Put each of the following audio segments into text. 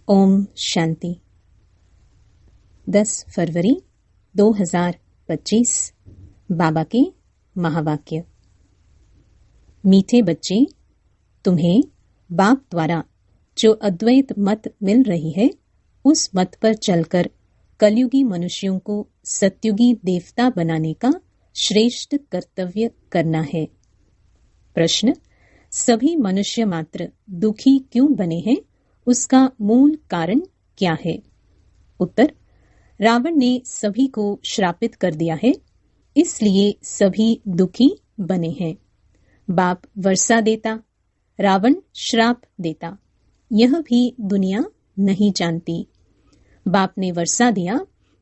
ओम शांति। 10 फरवरी 2025 बाबा के महावाक्य। मीठे बच्चे, तुम्हें बाप द्वारा जो अद्वैत मत मिल रही है उस मत पर चलकर कलयुगी मनुष्यों को सत्युगी देवता बनाने का श्रेष्ठ कर्तव्य करना है। प्रश्न: सभी मनुष्य मात्र दुखी क्यों बने हैं, उसका मूल कारण क्या है? उत्तर: रावण ने सभी को श्रापित कर दिया है, इसलिए सभी दुखी बने हैं। बाप वर्षा देता, रावण श्राप देता, यह भी दुनिया नहीं जानती। बाप ने वर्षा दिया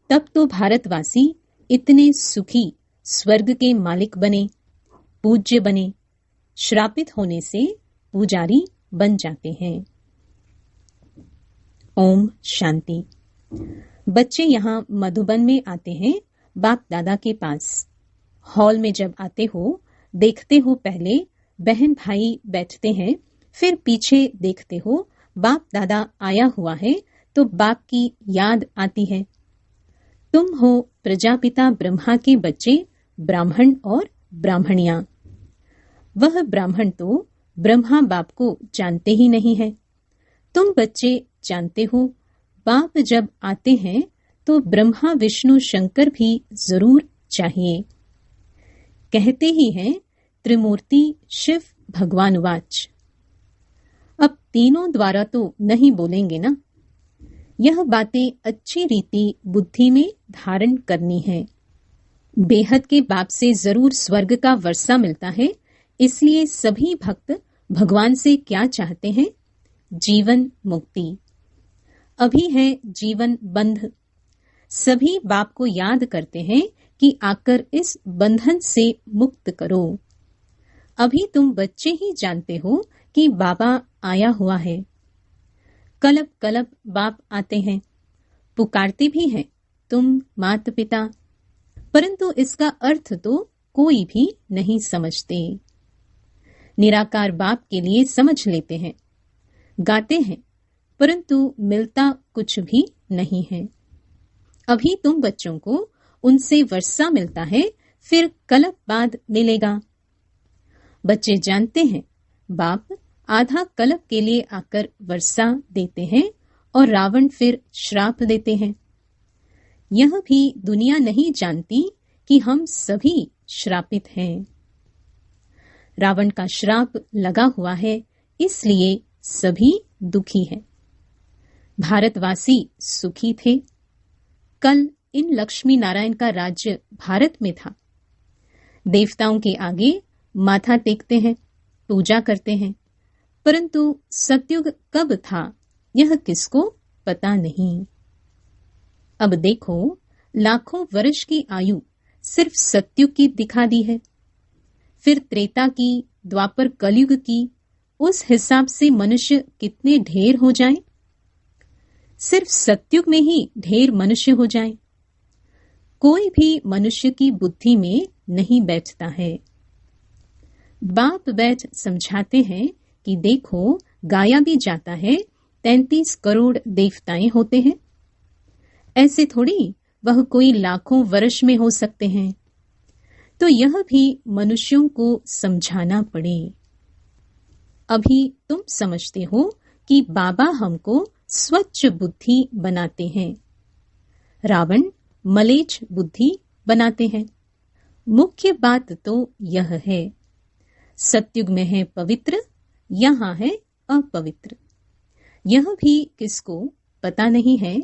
तब तो भारतवासी इतने सुखी स्वर्ग के मालिक बने, पूज्य बने। श्रापित होने से पुजारी बन जाते हैं। ओम शांति। बच्चे यहाँ मधुबन में आते हैं बाप दादा के पास। हॉल में जब आते हो, देखते हो पहले बहन भाई बैठते हैं, फिर पीछे देखते हो बाप दादा आया हुआ है तो बाप की याद आती है। तुम हो प्रजापिता ब्रह्मा के बच्चे, ब्राह्मण और ब्राह्मणियां। वह ब्राह्मण तो ब्रह्मा बाप को जानते ही नहीं है। तुम बच्चे जानते हो, बाप जब आते हैं तो ब्रह्मा विष्णु शंकर भी जरूर चाहिए। कहते ही हैं त्रिमूर्ति शिव भगवान वाच। अब तीनों द्वारा तो नहीं बोलेंगे ना। यह बातें अच्छी रीति बुद्धि में धारण करनी है। बेहद के बाप से जरूर स्वर्ग का वर्षा मिलता है, इसलिए सभी भक्त भगवान से क्या चाहते हैं? जीवन मुक्ति। अभी है जीवन बंध। सभी बाप को याद करते हैं कि आकर इस बंधन से मुक्त करो। अभी तुम बच्चे ही जानते हो कि बाबा आया हुआ है। कलब कलब बाप आते हैं, पुकारते भी हैं तुम माता पिता, परंतु इसका अर्थ तो कोई भी नहीं समझते। निराकार बाप के लिए समझ लेते हैं, गाते हैं, परंतु मिलता कुछ भी नहीं है। अभी तुम बच्चों को उनसे वर्षा मिलता है, फिर कलप बाद मिलेगा। बच्चे जानते हैं बाप आधा कलप के लिए आकर वर्षा देते हैं और रावण फिर श्राप देते हैं। यह भी दुनिया नहीं जानती कि हम सभी श्रापित हैं। रावण का श्राप लगा हुआ है, इसलिए सभी दुखी हैं। भारतवासी सुखी थे। कल इन लक्ष्मी नारायण का राज्य भारत में था। देवताओं के आगे माथा टेकते हैं, पूजा करते हैं, परंतु सतयुग कब था यह किसको पता नहीं। अब देखो, लाखों वर्ष की आयु सिर्फ सतयुग की दिखा दी है, फिर त्रेता की, द्वापर कलयुग की, उस हिसाब से मनुष्य कितने ढेर हो जाएं? सिर्फ सतयुग में ही ढेर मनुष्य हो जाएं। कोई भी मनुष्य की बुद्धि में नहीं बैठता है। बाप बैठ समझाते हैं कि देखो, गाया भी जाता है 33 करोड़ देवताएं होते हैं। ऐसे थोड़ी वह कोई लाखों वर्ष में हो सकते हैं। तो यह भी मनुष्यों को समझाना पड़े। अभी तुम समझते हो कि बाबा हमको स्वच्छ बुद्धि बनाते हैं, रावण मलेच्छ बुद्धि बनाते हैं। मुख्य बात तो यह है, सतयुग में है पवित्र, यहाँ है अपवित्र। यह भी किसको पता नहीं है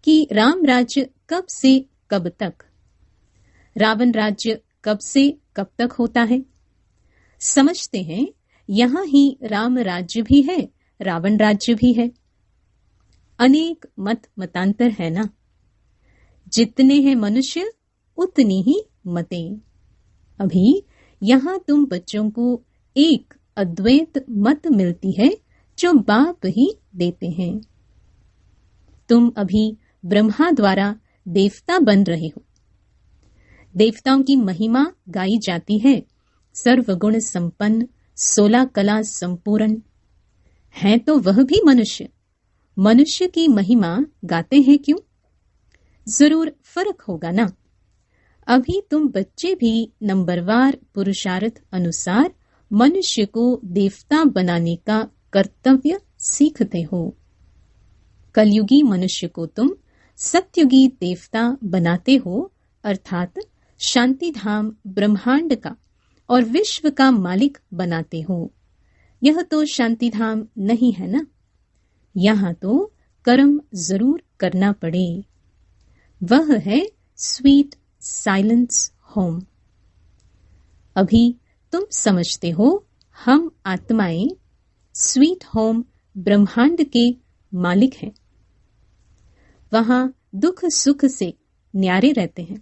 कि राम राज्य कब से कब तक, रावण राज्य कब से कब तक होता है। समझते हैं यहाँ ही राम राज्य भी है, रावण राज्य भी है। अनेक मत मतांतर है ना। जितने हैं मनुष्य उतनी ही मतें। अभी यहाँ तुम बच्चों को एक अद्वैत मत मिलती है जो बाप ही देते हैं। तुम अभी ब्रह्मा द्वारा देवता बन रहे हो। देवताओं की महिमा गाई जाती है, सर्वगुण संपन्न, 16 कला संपूर्ण। हैं तो वह भी मनुष्य, मनुष्य की महिमा गाते हैं क्यों? जरूर फर्क होगा ना। अभी तुम बच्चे भी नंबरवार पुरुषार्थ अनुसार मनुष्य को देवता बनाने का कर्तव्य सीखते हो। कलयुगी मनुष्य को तुम सत्युगी देवता बनाते हो, अर्थात शांति धाम ब्रह्मांड का और विश्व का मालिक बनाते हो। यह तो शांति धाम नहीं है ना। यहाँ तो कर्म जरूर करना पड़े। वह है स्वीट साइलेंस होम। अभी तुम समझते हो हम आत्माएं स्वीट होम ब्रह्मांड के मालिक हैं। वहां दुख सुख से न्यारे रहते हैं,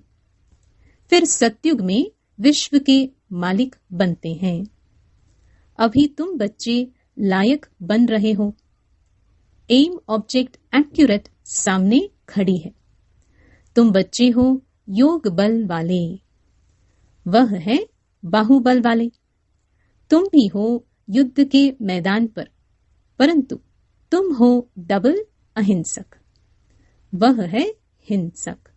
फिर सतयुग में विश्व के मालिक बनते हैं। अभी तुम बच्चे लायक बन रहे हो। एम ऑब्जेक्ट एक्यूरेट सामने खड़ी है। तुम बच्चे हो योग बल वाले, वह है बाहुबल वाले। तुम भी हो युद्ध के मैदान पर, परंतु तुम हो डबल अहिंसक, वह है हिंसक।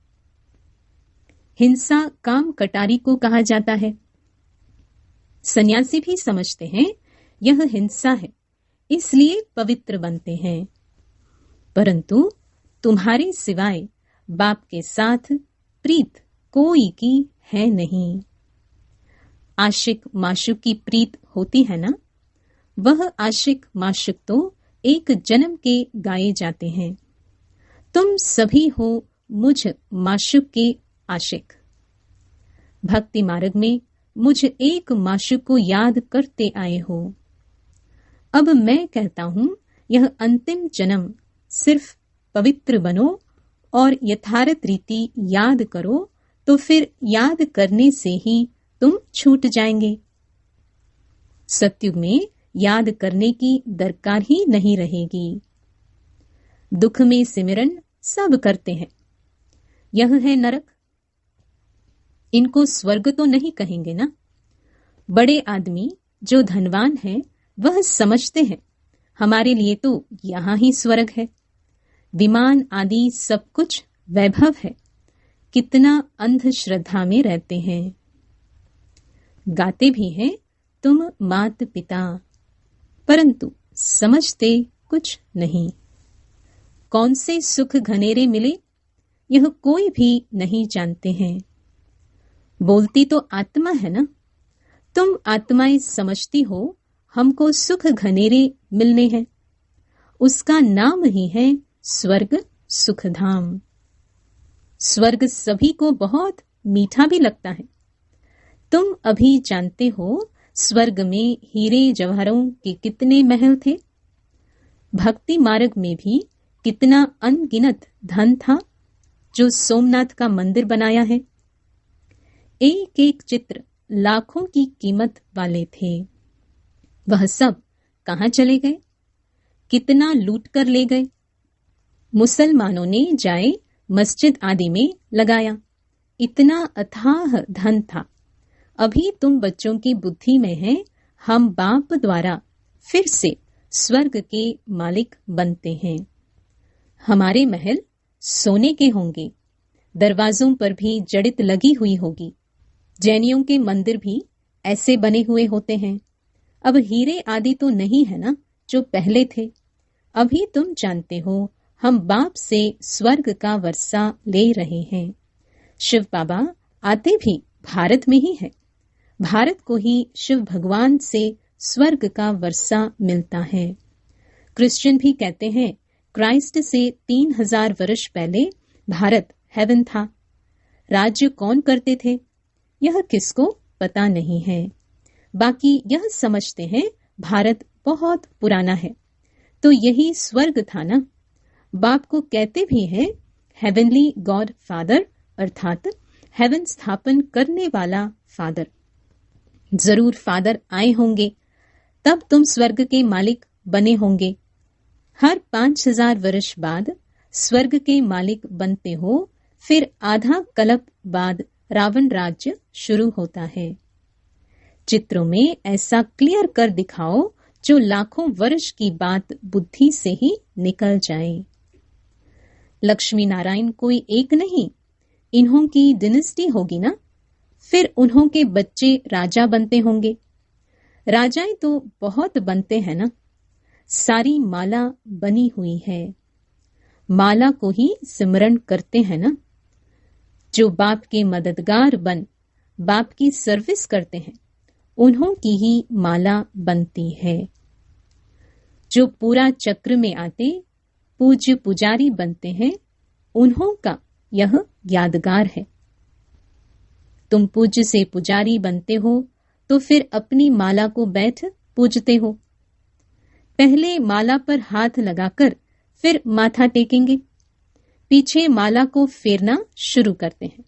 हिंसा काम कटारी को कहा जाता है। सन्यासी भी समझते हैं यह हिंसा है, इसलिए पवित्र बनते हैं। परंतु तुम्हारे सिवाय बाप के साथ प्रीत कोई की है नहीं। आशिक माशुक की प्रीत होती है ना, वह आशिक माशुक तो एक जन्म के गाए जाते हैं। तुम सभी हो मुझ माशुक के आशिक। भक्ति मार्ग में मुझ एक माशुक को याद करते आए हो। अब मैं कहता हूं यह अंतिम जन्म सिर्फ पवित्र बनो और यथार्थ रीति याद करो, तो फिर याद करने से ही तुम छूट जाएंगे। सतयुग में याद करने की दरकार ही नहीं रहेगी। दुख में सिमरन सब करते हैं, यह है नरक। इनको स्वर्ग तो नहीं कहेंगे ना। बड़े आदमी जो धनवान है वह समझते हैं हमारे लिए तो यहाँ ही स्वर्ग है। विमान आदि सब कुछ वैभव है। कितना अंधश्रद्धा में रहते हैं। गाते भी हैं तुम मात पिता, परंतु समझते कुछ नहीं। कौन से सुख घनेरे मिले यह कोई भी नहीं जानते हैं। बोलती तो आत्मा है ना। तुम आत्माएं समझती हो हमको सुख घनेरे मिलने हैं। उसका नाम ही है स्वर्ग सुखधाम। स्वर्ग सभी को बहुत मीठा भी लगता है। तुम अभी जानते हो स्वर्ग में हीरे जवाहरों के कितने महल थे। भक्ति मार्ग में भी कितना अनगिनत धन था जो सोमनाथ का मंदिर बनाया है। एक एक चित्र लाखों की कीमत वाले थे। वह सब कहां चले गए? कितना लूट कर ले गए। मुसलमानों ने जाए मस्जिद आदि में लगाया। इतना अथाह धन था। अभी तुम बच्चों की बुद्धि में है हम बाप द्वारा फिर से स्वर्ग के मालिक बनते हैं। हमारे महल सोने के होंगे। दरवाजों पर भी जड़ित लगी हुई होगी। जैनियों के मंदिर भी ऐसे बने हुए होते हैं। अब हीरे आदि तो नहीं है ना जो पहले थे। अभी तुम जानते हो हम बाप से स्वर्ग का वर्षा ले रहे हैं। शिव बाबा आते भी भारत में ही है। भारत को ही शिव भगवान से स्वर्ग का वर्षा मिलता है। क्रिश्चियन भी कहते हैं क्राइस्ट से 3000 वर्ष पहले भारत हेवन था। राज्य कौन करते थे यह किसको पता नहीं है। बाकी यह समझते हैं भारत बहुत पुराना है, तो यही स्वर्ग था ना। बाप को कहते भी हैं हेवनली गॉड फादर, अर्थात हेवन स्थापन करने वाला फादर। जरूर फादर आए होंगे, तब तुम स्वर्ग के मालिक बने होंगे। हर 5000 वर्ष बाद स्वर्ग के मालिक बनते हो। फिर आधा कल्प बाद रावण राज्य शुरू होता है। चित्रों में ऐसा क्लियर कर दिखाओ जो लाखों वर्ष की बात बुद्धि से ही निकल जाए। लक्ष्मी नारायण कोई एक नहीं, इन्हों की डिनेस्टी होगी ना, फिर उन्हों के बच्चे राजा बनते होंगे। राजाएं तो बहुत बनते हैं ना, सारी माला बनी हुई है, माला को ही सिमरण करते हैं ना। जो बाप के मददगार बन बाप की सर्विस करते हैं, उन्हों की ही माला बनती है। जो पूरा चक्र में आते पूज्य पुजारी बनते हैं, उन्हों का यह यादगार है। तुम पूज्य से पुजारी बनते हो तो फिर अपनी माला को बैठ पूजते हो। पहले माला पर हाथ लगाकर फिर माथा टेकेंगे, पीछे माला को फेरना शुरू करते हैं।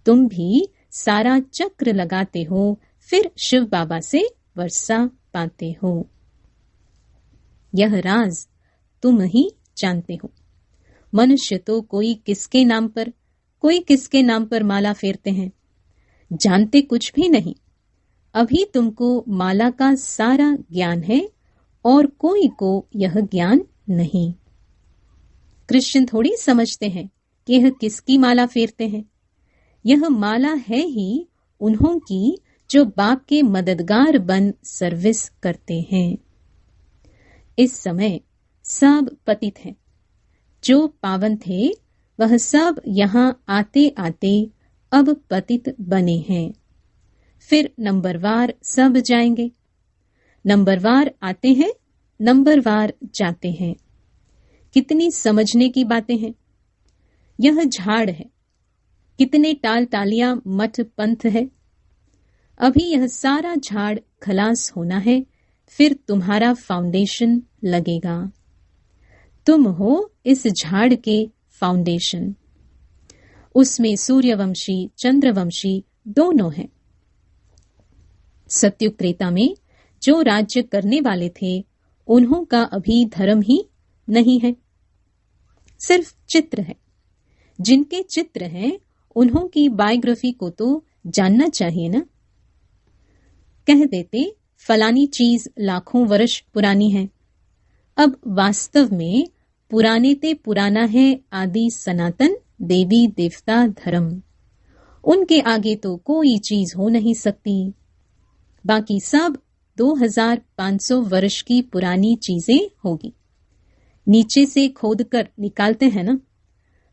तुम भी सारा चक्र लगाते हो, फिर शिव बाबा से वर्षा पाते हो। यह राज तुम ही जानते हो। मनुष्य तो कोई किसके नाम पर, कोई किसके नाम पर माला फेरते हैं, जानते कुछ भी नहीं। अभी तुमको माला का सारा ज्ञान है और कोई को यह ज्ञान नहीं। कृष्ण थोड़ी समझते हैं कि यह किसकी माला फेरते हैं। यह माला है ही उन्हों की जो बाप के मददगार बन सर्विस करते हैं। इस समय सब पतित हैं। जो पावन थे वह सब यहाँ आते आते अब पतित बने हैं। फिर नंबरवार सब जाएंगे। नंबरवार आते हैं, नंबरवार जाते हैं। कितनी समझने की बातें हैं। यह झाड़ है, कितने टाल टालियां मठ पंथ है। अभी यह सारा झाड़ खलास होना है, फिर तुम्हारा फाउंडेशन लगेगा। तुम हो इस झाड़ के फाउंडेशन। उसमें सूर्यवंशी चंद्रवंशी दोनों हैं। सत्युग त्रेता में जो राज्य करने वाले थे, उन्हों का अभी धर्म ही नहीं है, सिर्फ चित्र है। जिनके चित्र हैं, उन्हों की बायोग्राफी को तो जानना चाहिए ना। कह देते फलानी चीज लाखों वर्ष पुरानी है। अब वास्तव में पुराने ते पुराना है आदि सनातन देवी देवता धर्म। उनके आगे तो कोई चीज हो नहीं सकती। बाकी सब 2500 वर्ष की पुरानी चीजें होगी। नीचे से खोदकर निकालते हैं ना।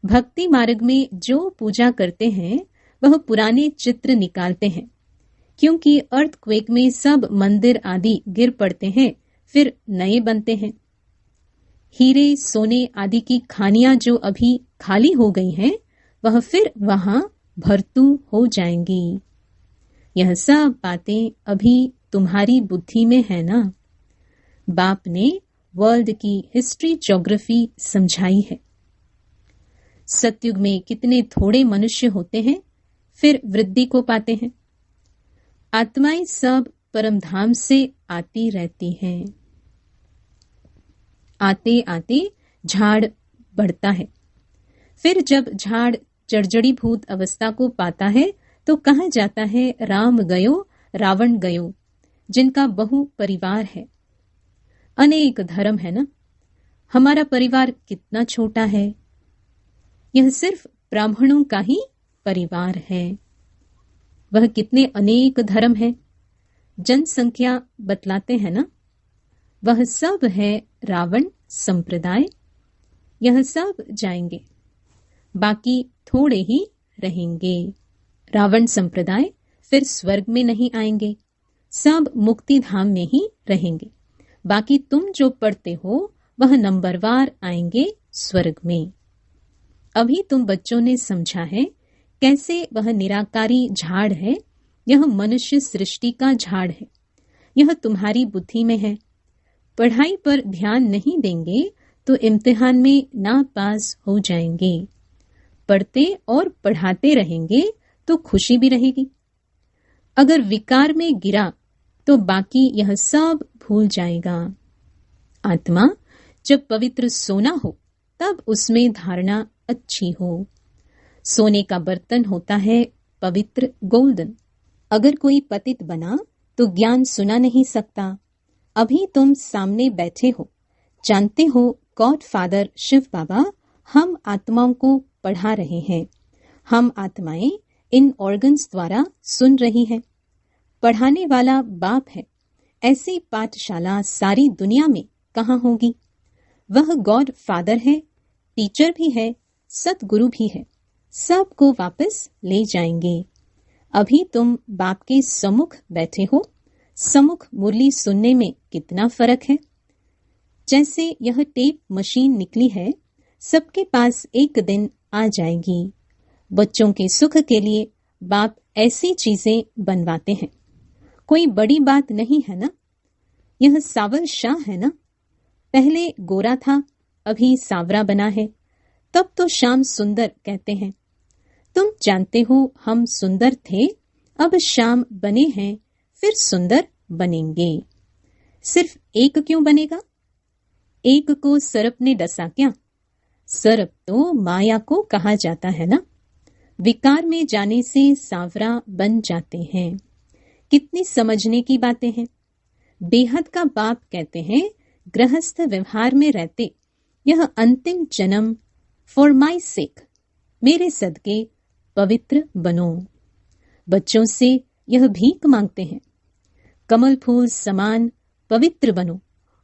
भक्ति मार्ग में जो पूजा करते हैं वह पुराने चित्र निकालते हैं, क्योंकि अर्थक्वेक में सब मंदिर आदि गिर पड़ते हैं, फिर नए बनते हैं। हीरे सोने आदि की खानियां जो अभी खाली हो गई हैं, वह फिर वहां भरतू हो जाएंगी। यह सब बातें अभी तुम्हारी बुद्धि में है ना। बाप ने वर्ल्ड की हिस्ट्री ज्योग्राफी समझाई है। सतयुग में कितने थोड़े मनुष्य होते हैं, फिर वृद्धि को पाते हैं। आत्माएं सब परमधाम से आती रहती हैं। आते आते झाड़ बढ़ता है। फिर जब झाड़ जर्जड़ीभूत अवस्था को पाता है तो कहा जाता है राम गयो रावण गयो, जिनका बहु परिवार है। अनेक धर्म है ना। हमारा परिवार कितना छोटा है। यह सिर्फ ब्राह्मणों का ही परिवार है। वह कितने अनेक धर्म है, जनसंख्या बतलाते हैं ना। वह सब है रावण संप्रदाय। यह सब जाएंगे, बाकी थोड़े ही रहेंगे। रावण संप्रदाय फिर स्वर्ग में नहीं आएंगे, सब मुक्ति धाम में ही रहेंगे। बाकी तुम जो पढ़ते हो वह नंबरवार आएंगे स्वर्ग में। अभी तुम बच्चों ने समझा है कैसे वह निराकारी झाड़ है। यह मनुष्य सृष्टि का झाड़ है। यह तुम्हारी बुद्धि में है। पढ़ाई पर ध्यान नहीं देंगे तो इम्तिहान में ना पास हो जाएंगे। पढ़ते और पढ़ाते रहेंगे तो खुशी भी रहेगी। अगर विकार में गिरा तो बाकी यह सब भूल जाएगा। आत्मा जब पवित्र सोना हो तब उसमें धारणा अच्छी हो। सोने का बर्तन होता है पवित्र गोल्डन। अगर कोई पतित बना तो ज्ञान सुना नहीं सकता। अभी तुम सामने बैठे हो, जानते हो गॉड फादर शिव बाबा हम आत्माओं को पढ़ा रहे हैं। हम आत्माएं इन ऑर्गन्स द्वारा सुन रही हैं। पढ़ाने वाला बाप है। ऐसी पाठशाला सारी दुनिया में कहाँ होगी? वह गॉड फादर है, टीचर भी है, सतगुरु भी है। सबको वापस ले जाएंगे। अभी तुम बाप के सम्मुख बैठे हो। सम्मुख मुरली सुनने में कितना फर्क है। जैसे यह टेप मशीन निकली है, सबके पास एक दिन आ जाएगी। बच्चों के सुख के लिए बाप ऐसी चीजें बनवाते हैं। कोई बड़ी बात नहीं है ना। यह सावर शाह है ना। पहले गोरा था, अभी सावरा बना है। तब तो श्याम सुंदर कहते हैं। तुम जानते हो हम सुंदर थे, अब श्याम बने हैं, फिर सुंदर बनेंगे। सिर्फ एक क्यों बनेगा? एक को सर्प ने डसा क्या? सर्प तो माया को कहा जाता है ना। विकार में जाने से सांवरा बन जाते हैं। कितनी समझने की बातें हैं। बेहद का बाप कहते हैं, गृहस्थ व्यवहार में रहते यह अंतिम जन्म फॉर माई सेक, मेरे सदके पवित्र बनो। बच्चों से यह भीख मांगते हैं, कमल फूल समान पवित्र बनो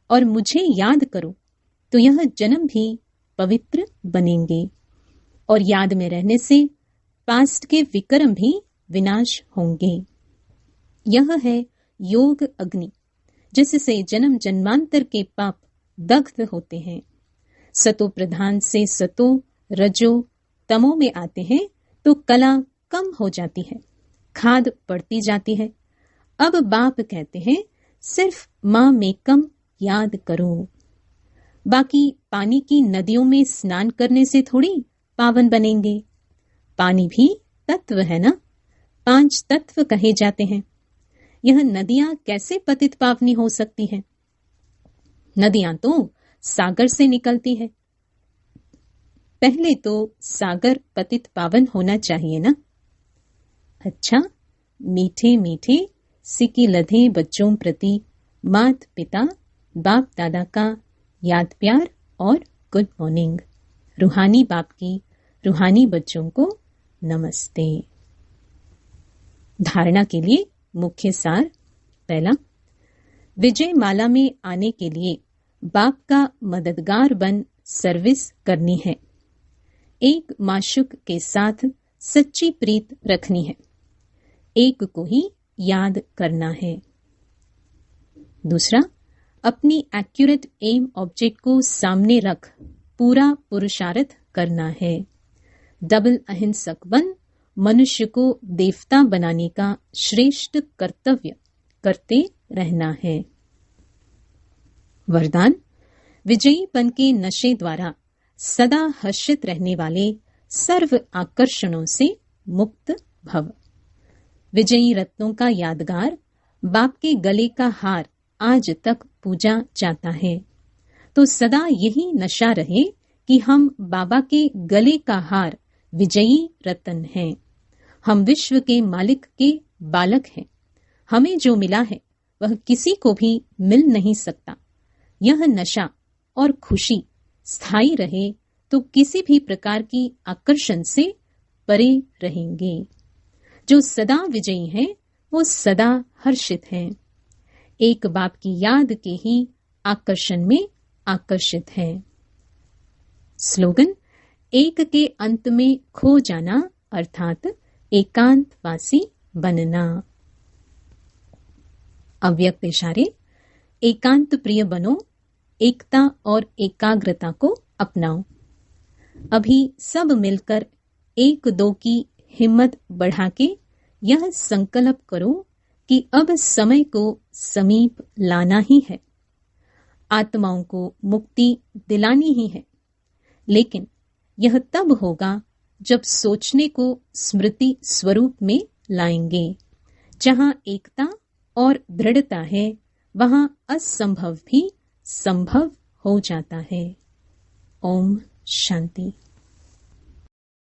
और मुझे याद करो, तो यह जन्म भी पवित्र बनेंगे। और याद में रहने से पास्ट के विक्रम भी विनाश होंगे। यह है योग अग्नि, जिससे जन्म जन्मांतर के पाप दग्ध होते हैं। सतो प्रधान से सतो रजो तमो में आते हैं तो कला कम हो जाती है, खाद बढ़ती जाती है। अब बाप कहते हैं सिर्फ माँ में कम याद करो। बाकी पानी की नदियों में स्नान करने से थोड़ी पावन बनेंगे। पानी भी तत्व है ना। 5 तत्व कहे जाते हैं। यह नदियां कैसे पतित पावनी हो सकती हैं? नदियां तो सागर से निकलती है। पहले तो सागर पतित पावन होना चाहिए ना। अच्छा, मीठे मीठे सिकी लधे बच्चों प्रति मात पिता बाप दादा का याद प्यार और गुड मॉर्निंग। रूहानी बाप की रूहानी बच्चों को नमस्ते। धारणा के लिए मुख्य सार। पहला, विजय माला में आने के लिए बाप का मददगार बन सर्विस करनी है। एक माशुक के साथ सच्ची प्रीत रखनी है। एक को ही याद करना है। दूसरा, अपनी एक्यूरेट एम ऑब्जेक्ट को सामने रख पूरा पुरुषार्थ करना है। डबल अहिंसक बन मनुष्य को देवता बनाने का श्रेष्ठ कर्तव्य करते रहना है। वरदान, विजयीपन के नशे द्वारा सदा हर्षित रहने वाले सर्व आकर्षणों से मुक्त भव। विजयी रत्नों का यादगार बाप के गले का हार आज तक पूजा जाता है, तो सदा यही नशा रहे कि हम बाबा के गले का हार विजयी रत्न हैं। हम विश्व के मालिक के बालक हैं। हमें जो मिला है वह किसी को भी मिल नहीं सकता। यह नशा और खुशी स्थायी रहे तो किसी भी प्रकार की आकर्षण से परे रहेंगे। जो सदा विजयी हैं वो सदा हर्षित हैं। एक बाप की याद के ही आकर्षण में आकर्षित हैं। स्लोगन, एक के अंत में खो जाना अर्थात एकांतवासी बनना। अव्यक्त इशारे, एकांत प्रिय बनो, एकता और एकाग्रता को अपनाओ। अभी सब मिलकर 1-2 की हिम्मत बढ़ा के यह संकल्प करो कि अब समय को समीप लाना ही है। आत्माओं को मुक्ति दिलानी ही है। लेकिन यह तब होगा जब सोचने को स्मृति स्वरूप में लाएंगे। जहां एकता और दृढ़ता है वहां असंभव भी संभव हो जाता है। ओम शांति।